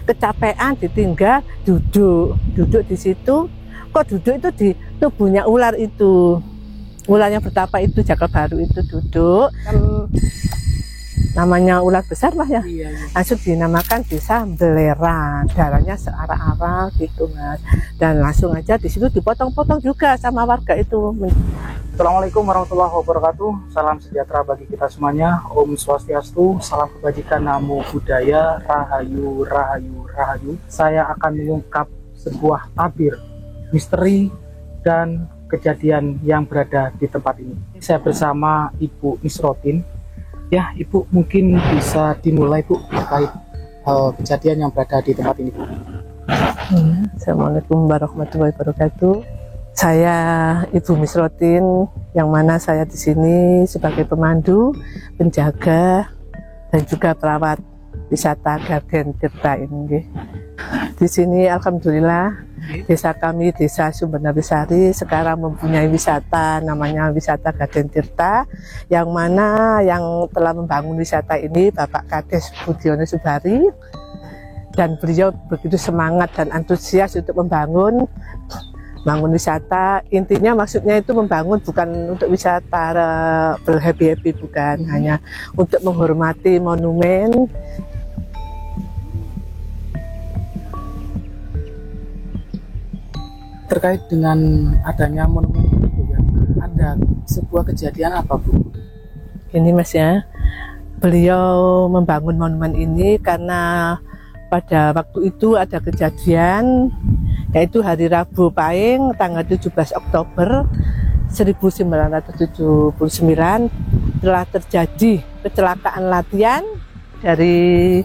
kecapean ditinggal duduk di situ. Kok duduk itu di tubuhnya ular itu, ular yang bertapa itu, jagal baru itu duduk kan, namanya ular besar Mas ya. Iya. Langsung dinamakan desa Belerang, darahnya searah-arah gitu Mas, dan langsung aja di situ dipotong-potong juga sama warga itu. Assalamualaikum warahmatullahi wabarakatuh. Salam sejahtera bagi kita semuanya. Om Swastiastu, salam kebajikan, namo buddhaya, rahayu, rahayu, rahayu. Saya akan mengungkap sebuah tabir misteri dan kejadian yang berada di tempat ini. Saya bersama Ibu Misrotin. Ya, Ibu mungkin bisa dimulai Bu terkait kejadian yang berada di tempat ini Bu. Assalamualaikum warahmatullahi wabarakatuh. Saya Ibu Misrotin, yang mana saya di sini sebagai pemandu, penjaga, dan juga perawat wisata Garden Tirta ini. Di sini alhamdulillah desa kami, Desa Sumbernarisari, sekarang mempunyai wisata namanya wisata Garden Tirta, yang mana yang telah membangun wisata ini Bapak Kades Budiono Subari, dan beliau begitu semangat dan antusias untuk membangun wisata. Intinya maksudnya itu membangun bukan untuk wisata berhappy-happy, bukan, hanya untuk menghormati monumen. Terkait dengan adanya monumen itu ya, ada sebuah kejadian apa Bu? Ini Mas ya, beliau membangun monumen ini karena pada waktu itu ada kejadian, yaitu hari Rabu Pahing tanggal 17 Oktober 1979 telah terjadi kecelakaan latihan dari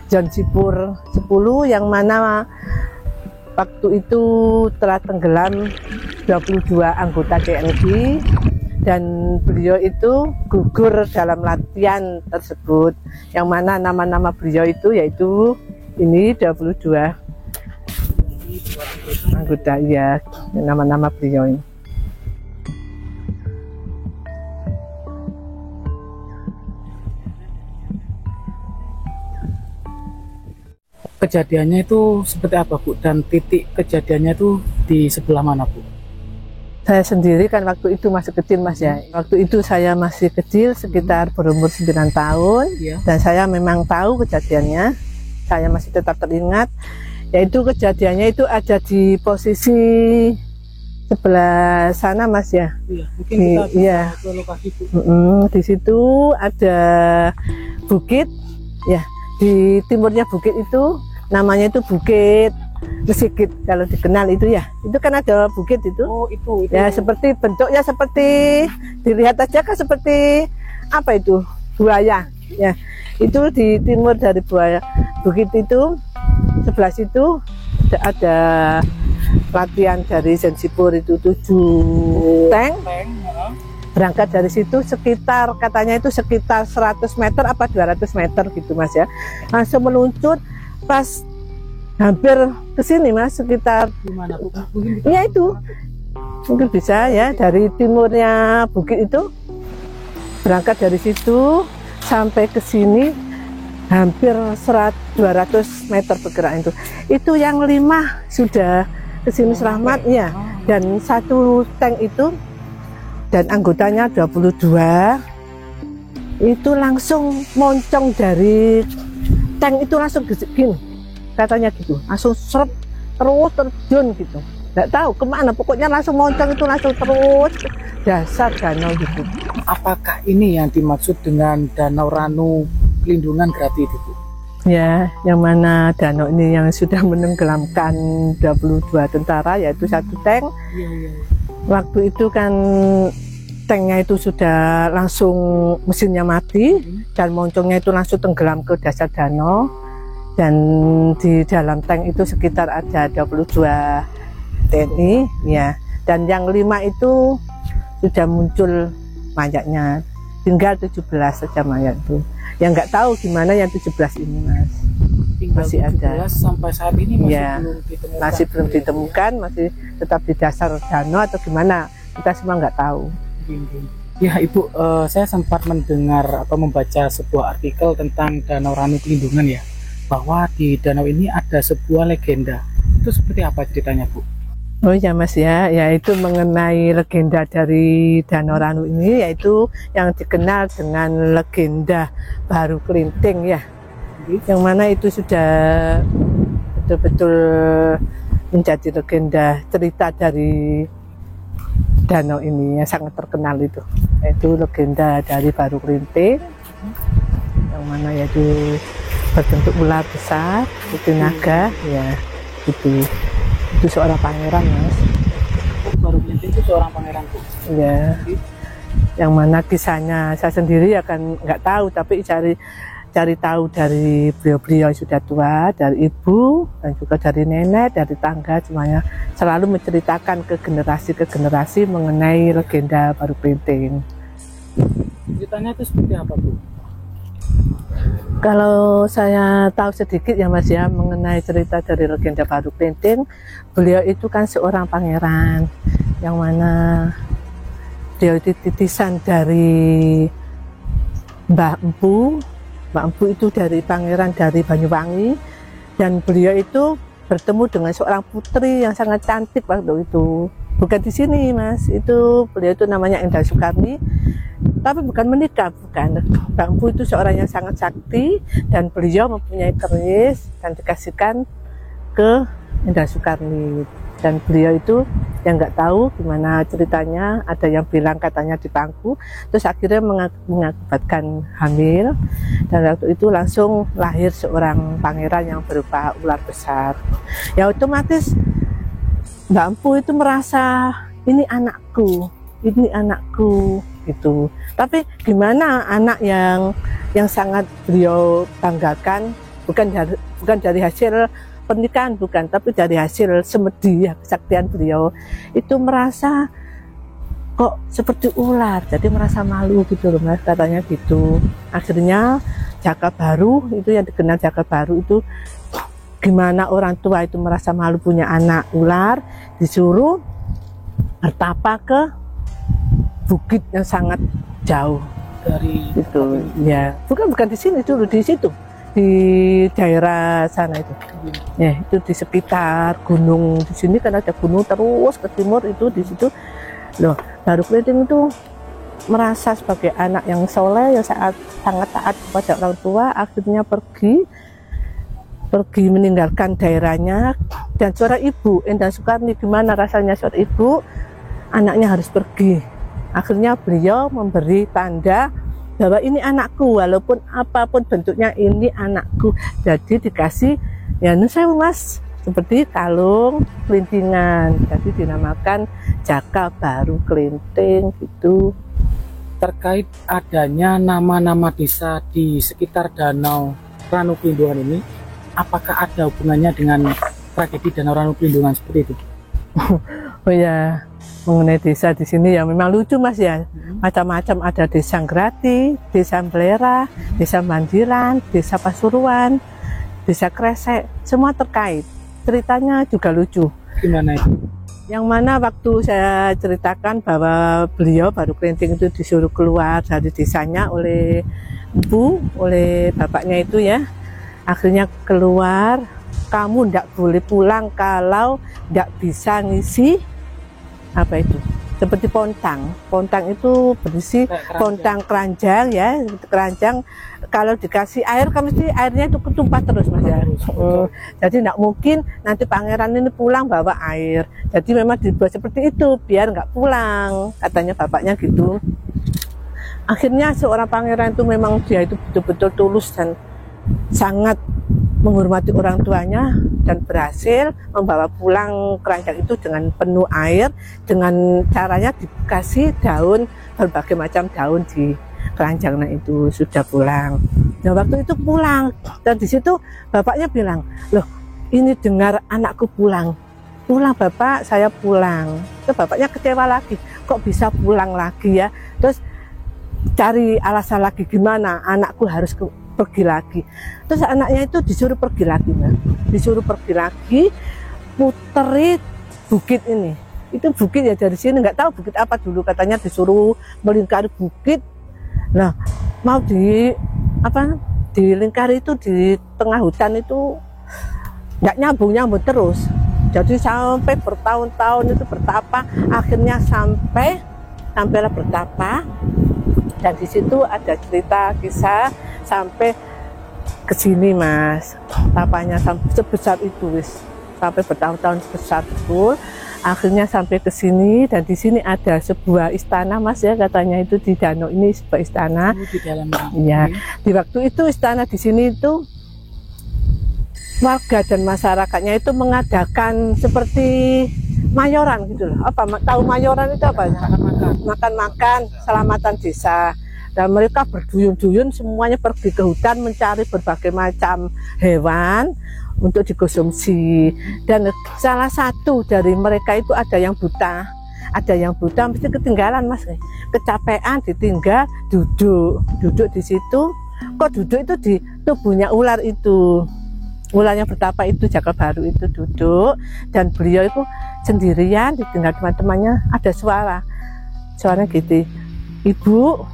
John Sipur 10, yang mana waktu itu telah tenggelam 22 anggota TNI, dan beliau itu gugur dalam latihan tersebut, yang mana nama-nama beliau itu yaitu ini 22 anggota, ya, nama-nama beliau ini. Kejadiannya itu seperti apa Bu, dan titik kejadiannya itu di sebelah mana Bu? Saya sendiri kan waktu itu masih kecil Mas ya. Waktu itu saya masih kecil, sekitar berumur 9 tahun, dan saya memang tahu kejadiannya. Saya masih tetap teringat, yaitu kejadiannya itu ada di posisi sebelah sana Mas ya. Iya, mungkin kita bisa ke lokasi Bu. Di situ ada bukit ya, di timurnya bukit itu namanya itu Bukit Mesigit kalau dikenal itu ya. Itu kan ada bukit itu. Oh, itu. Ya, seperti bentuknya seperti, dilihat aja kan seperti apa itu? Buaya. Ya. Itu di timur dari buaya. Bukit itu sebelah situ ada latihan dari Sensipur itu 7 tank. Berangkat dari situ sekitar, katanya itu sekitar 100 meter apa 200 meter gitu Mas ya. Langsung meluncur pas hampir ke sini Mas, sekitar gimana? Iya itu. Mungkin bisa ya, dari timurnya bukit itu berangkat dari situ sampai ke sini hampir 200 meter perkiraan itu. Itu yang 5 sudah ke sini selamat ya, dan 1 tank itu dan anggotanya 22 itu langsung moncong dari tank itu, langsung gini katanya gitu, langsung seret terus terjun gitu, nggak tahu kemana, pokoknya langsung moncong itu, langsung terus dasar danau gitu. Apakah ini yang dimaksud dengan Danau Ranu Pelindungan Grati itu Bu? Ya, yang mana danau ini yang sudah menenggelamkan 22 tentara, yaitu 1 tank. Waktu itu kan tanknya itu sudah langsung mesinnya mati, dan moncongnya itu langsung tenggelam ke dasar danau, dan di dalam tank itu sekitar ada 22 TNI ya, dan yang 5 itu sudah muncul mayatnya, tinggal 17 saja mayat itu, yang nggak tahu gimana yang 17 ini Mas. Tinggal masih ada sampai saat ini masih ya, belum ditemukan. Masih belum ditemukan, masih tetap di dasar danau atau gimana, kita semua nggak tahu. Ya Ibu, saya sempat mendengar atau membaca sebuah artikel tentang Danau Ranu Pelindungan ya. bahwa di danau ini ada sebuah legenda. Itu seperti apa ceritanya, Bu? Oh ya Mas ya, yaitu mengenai legenda dari Danau Ranu ini, yaitu yang dikenal dengan legenda Baru Kelinting ya, yang mana itu sudah betul-betul menjadi legenda cerita dari danau ini yang sangat terkenal itu, yaitu legenda dari Baru Kelinting, yang mana yaitu berbentuk ular besar, itu naga ya, itu seorang pangeran Mas. Baru Kelinting itu seorang pangeran, Bu? Ya, yang mana kisahnya saya sendiri akan nggak tahu, tapi cari tahu dari beliau-beliau yang sudah tua, dari ibu dan juga dari nenek, dari tangga, semuanya selalu menceritakan ke generasi mengenai legenda Baru Kelinting. Ceritanya itu seperti apa, Bu? Kalau saya tahu sedikit ya Mas ya, mengenai cerita dari legenda Baru Kelinting, beliau itu kan seorang pangeran, yang mana beliau itu titisan dari Mbah Empu. Mbah Empu itu dari pangeran dari Banyuwangi, dan beliau itu bertemu dengan seorang putri yang sangat cantik waktu itu. Bukan di sini Mas, itu beliau itu namanya Indah Soekarni, tapi bukan menikah, bukan. Mbah Empu itu seorang yang sangat sakti, dan beliau mempunyai keris dan dikasihkan ke Indah Soekarni. Dan beliau itu yang nggak tahu gimana ceritanya, ada yang bilang katanya di bangku, terus akhirnya mengakibatkan hamil, dan waktu itu langsung lahir seorang pangeran yang berupa ular besar. Ya otomatis Mbak Empu itu merasa ini anakku gitu. Tapi gimana anak yang sangat beliau banggakan, bukan dari hasil pernikahan, bukan, tapi dari hasil semedi ya, kesaktian beliau itu merasa kok seperti ular, jadi merasa malu gitu loh Mas, katanya gitu. Akhirnya Jaka Baru itu yang dikenal Jaka Baru itu, gimana orang tua itu merasa malu punya anak ular, disuruh bertapa ke bukit yang sangat jauh Dari itu ya, bukan di sini dulu, di situ, di daerah sana itu ya, itu di sekitar gunung di sini kan ada gunung terus ke timur itu, di situ loh. Baru Kelinting itu merasa sebagai anak yang soleh, yang sangat taat kepada orang tua, akhirnya pergi meninggalkan daerahnya. Dan seorang ibu, Indah Soekarni, gimana rasanya seorang ibu anaknya harus pergi. Akhirnya beliau memberi tanda bahwa ini anakku, walaupun apapun bentuknya ini anakku. Jadi dikasih ya nusewu Mas, seperti kalung kelintingan, jadi dinamakan Jaka Baru Kelinting gitu. terkait adanya nama-nama desa di sekitar Danau Ranu Pelindungan ini, apakah ada hubungannya dengan tragedi Danau Ranu Pelindungan seperti itu? Oh ya, mengenai desa di sini ya memang lucu Mas ya. Macam-macam, ada desa Grati, desa Belera, desa Mandiran, desa Pasuruan, desa Kresek, semua terkait. Ceritanya juga lucu. Gimana itu? Yang mana waktu saya ceritakan bahwa beliau Baru Kelinting itu disuruh keluar dari desanya oleh ibu, oleh bapaknya itu ya. Akhirnya keluar, kamu ndak boleh pulang kalau ndak bisa ngisi apa itu, seperti pontang. Pontang itu berisi pontang keranjang ya, keranjang. Kalau dikasih air kan mesti airnya itu ketumpah terus Mas ya. Jadi nggak mungkin nanti pangeran ini pulang bawa air. Jadi memang dibuat seperti itu biar nggak pulang, katanya bapaknya gitu. Akhirnya seorang pangeran itu memang dia itu betul-betul tulus dan sangat menghormati orang tuanya, dan berhasil membawa pulang keranjang itu dengan penuh air, dengan caranya dikasih daun, berbagai macam daun di keranjangnya itu. Sudah pulang. Nah waktu itu pulang, dan di situ bapaknya bilang, loh ini dengar anakku pulang bapak, saya pulang. Terus bapaknya kecewa lagi, kok bisa pulang lagi ya. Terus cari alasan lagi, gimana anakku harus pergi lagi. Terus anaknya itu disuruh pergi lagi Mas. Disuruh pergi lagi, puteri bukit ini. Itu bukit ya, dari sini nggak tahu bukit apa dulu, katanya disuruh melingkari bukit. Nah mau di lingkar itu di tengah hutan itu nggak nyambung terus. Jadi sampai bertahun-tahun itu bertapa, akhirnya sampailah bertapa. Dan di situ ada cerita kisah sampai ke sini Mas. Tapanya sampai sebesar itu wis. Sampai bertahun-tahun besar betul. Akhirnya sampai ke sini, dan di sini ada sebuah istana Mas ya, katanya itu di danau ini sebuah istana. Di dalam. Iya. Di waktu itu istana di sini itu warga dan masyarakatnya itu mengadakan seperti mayoran gitu loh. Apa tahu mayoran itu apa? Makan-makan selamatan desa. Dan mereka berduyun-duyun semuanya pergi ke hutan mencari berbagai macam hewan untuk dikonsumsi. Dan salah satu dari mereka itu ada yang buta. Ada yang buta mesti ketinggalan Mas. Kecapean ditinggal, duduk di situ. Kok duduk itu di tubuhnya ular itu. Ular yang bertapa itu, Jaka Baru itu duduk, dan beliau itu sendirian ditinggal teman-temannya. Ada suaranya gitu, "Ibu,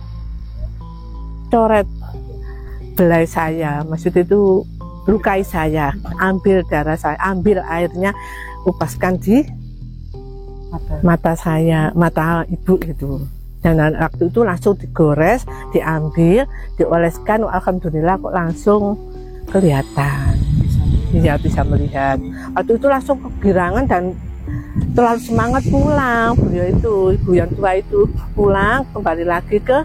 coret belai saya," maksud itu lukai saya, ambil darah saya, ambil airnya, upaskan di mata saya, mata ibu gitu. Dan waktu itu langsung digores, diambil, dioleskan. Alhamdulillah kok langsung kelihatan, ya bisa melihat. Waktu itu langsung kegirangan dan terlalu semangat pulang. Beliau itu, ibu yang tua itu pulang kembali lagi ke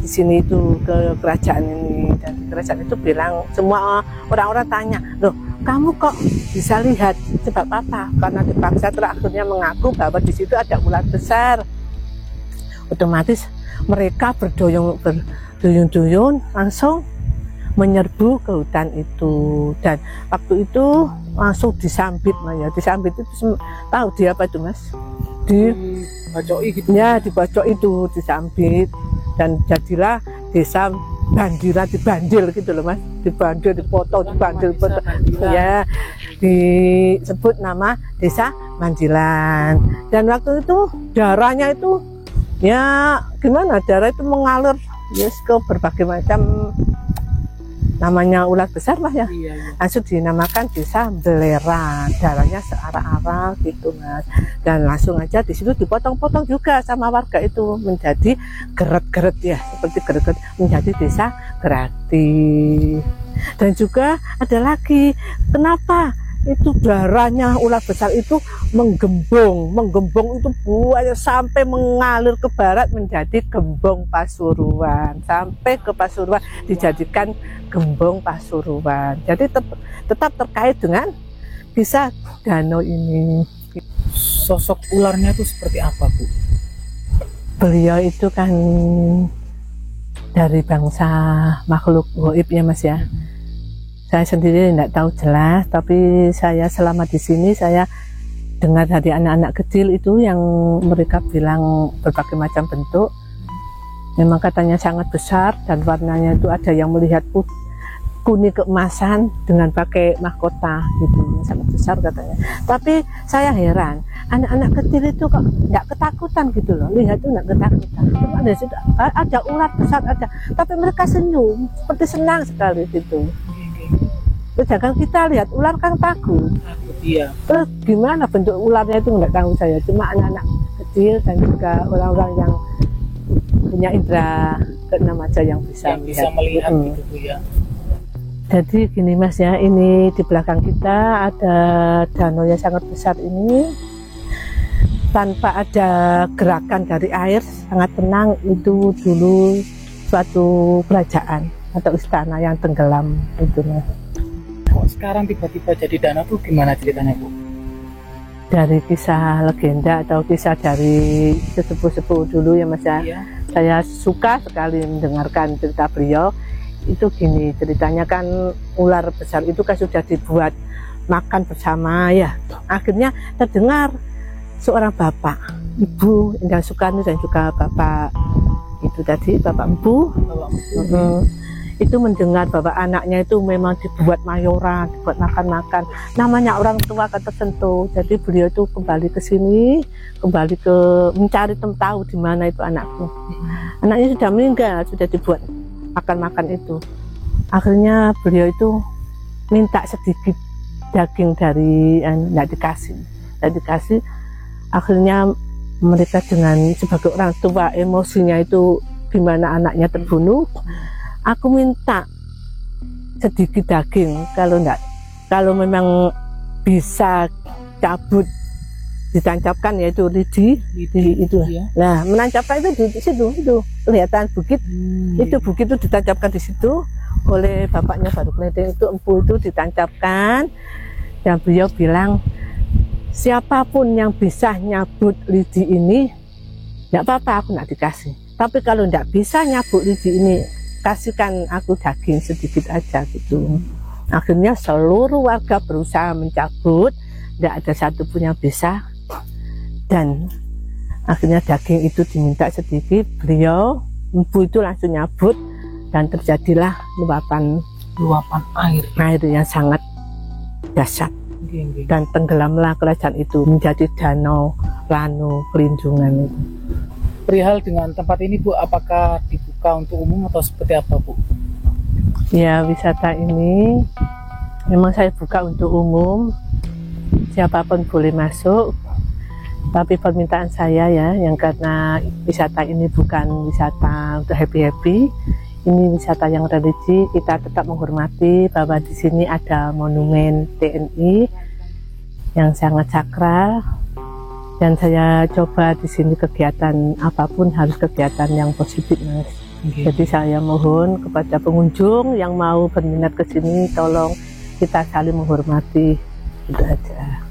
di sini itu, ke kerajaan ini. Dan kerajaan itu bilang, semua orang-orang tanya, "Loh, kamu kok bisa lihat sebab apa?" Karena dipaksa, akhirnya mengaku bahwa di situ ada ular besar. Otomatis mereka berduyun-duyun langsung menyerbu ke hutan itu. Dan waktu itu langsung disambit Mas ya. Disambit itu tahu dia apa itu Mas? Dibacoki gitu. Ya, dibacok itu, disambit. Dan jadilah desa Bandiran, dibanjil gitu loh Mas. Dibanjil, dipotong, dibanjil, dipotong. Ya, disebut nama desa Banjilan. Dan waktu itu darahnya itu ya gimana, darah itu mengalir yes, ke berbagai macam, namanya ular besar Mas ya. Iya. Langsung dinamakan desa Belerang, darahnya searah-arah gitu Mas. Dan langsung aja di situ dipotong-potong juga sama warga itu menjadi geret-geret ya, seperti geret-geret, menjadi desa Grati. Dan juga ada lagi, kenapa itu darahnya ular besar itu menggembung itu buaya sampai mengalir ke barat menjadi Gembong Pasuruan, sampai ke Pasuruan dijadikan Gembong Pasuruan. Jadi tetap terkait dengan kisah danau ini. Sosok ularnya itu seperti apa Bu? Beliau itu kan dari bangsa makhluk gaib ya Mas ya. Saya sendiri tidak tahu jelas, tapi saya selama di sini saya dengar dari anak-anak kecil itu yang mereka bilang berbagai macam bentuk. Memang katanya sangat besar dan warnanya itu ada yang melihat kuning keemasan dengan pakai mahkota gitu, sangat besar katanya. Tapi saya heran, anak-anak kecil itu kok nggak ketakutan gitu loh, lihat itu nggak ketakutan. Ada ular besar ada, tapi mereka senyum seperti senang sekali gitu. Sedangkan kita lihat ular kan takut. Iya. Terus gimana bentuk ularnya itu nggak tahu saya. Cuma anak-anak kecil dan juga orang-orang yang punya indera keenam aja yang bisa melihat gitu Bu ya. Jadi gini Mas ya, ini di belakang kita ada danau yang sangat besar ini. Tanpa ada gerakan dari air, sangat tenang. Itu dulu suatu kerajaan atau istana yang tenggelam itu Mas. Sekarang tiba-tiba jadi danau tuh gimana ceritanya Bu? Dari kisah legenda atau kisah dari sesepuh-sepuh dulu ya Mas ya. Iya. Saya suka sekali mendengarkan cerita beliau. Itu gini, ceritanya kan ular besar itu kan sudah dibuat makan bersama ya. Akhirnya terdengar seorang bapak, Ibu Indah Soekarno dan juga bapak itu tadi, Bapak Empu. Itu mendengar bahwa anaknya itu memang dibuat mayoran, dibuat makan-makan. Namanya orang tua akan tersentuh. Jadi beliau itu kembali ke sini, kembali ke mencari tahu di mana itu anakku. Anaknya sudah meninggal, sudah dibuat makan-makan itu. Akhirnya beliau itu minta sedikit daging dari nggak dikasih. Akhirnya mereka dengan sebagai orang tua emosinya itu gimana anaknya terbunuh, aku minta sedikit daging, kalau memang bisa cabut ditancapkan, yaitu lidi itu ya. Nah, menancapkan itu di situ, itu kelihatan bukit. Itu bukit itu ditancapkan di situ oleh bapaknya Baru Kleting, itu empu itu ditancapkan, dan beliau bilang siapapun yang bisa nyabut lidi ini nggak apa-apa, aku nggak dikasih, tapi kalau nggak bisa nyabut lidi ini, kasihkan aku daging sedikit aja gitu. Akhirnya seluruh warga berusaha mencabut, nggak ada satupun yang bisa, dan akhirnya daging itu diminta sedikit, beliau empu itu langsung nyabut, dan terjadilah luapan air yang sangat dahsyat, dan tenggelamlah kerajaan itu menjadi danau Ranu Kelindungan itu. Perihal dengan tempat ini Bu, apakah dibuka untuk umum atau seperti apa Bu? Ya, wisata ini memang saya buka untuk umum, siapapun boleh masuk, tapi permintaan saya ya, yang karena wisata ini bukan wisata untuk happy-happy, ini wisata yang religi, kita tetap menghormati bahwa di sini ada monumen TNI yang sangat sakral, dan saya coba di sini kegiatan apapun harus kegiatan yang positif, Mas. Jadi saya mohon kepada pengunjung yang mau berminat ke sini, tolong kita saling menghormati, itu aja.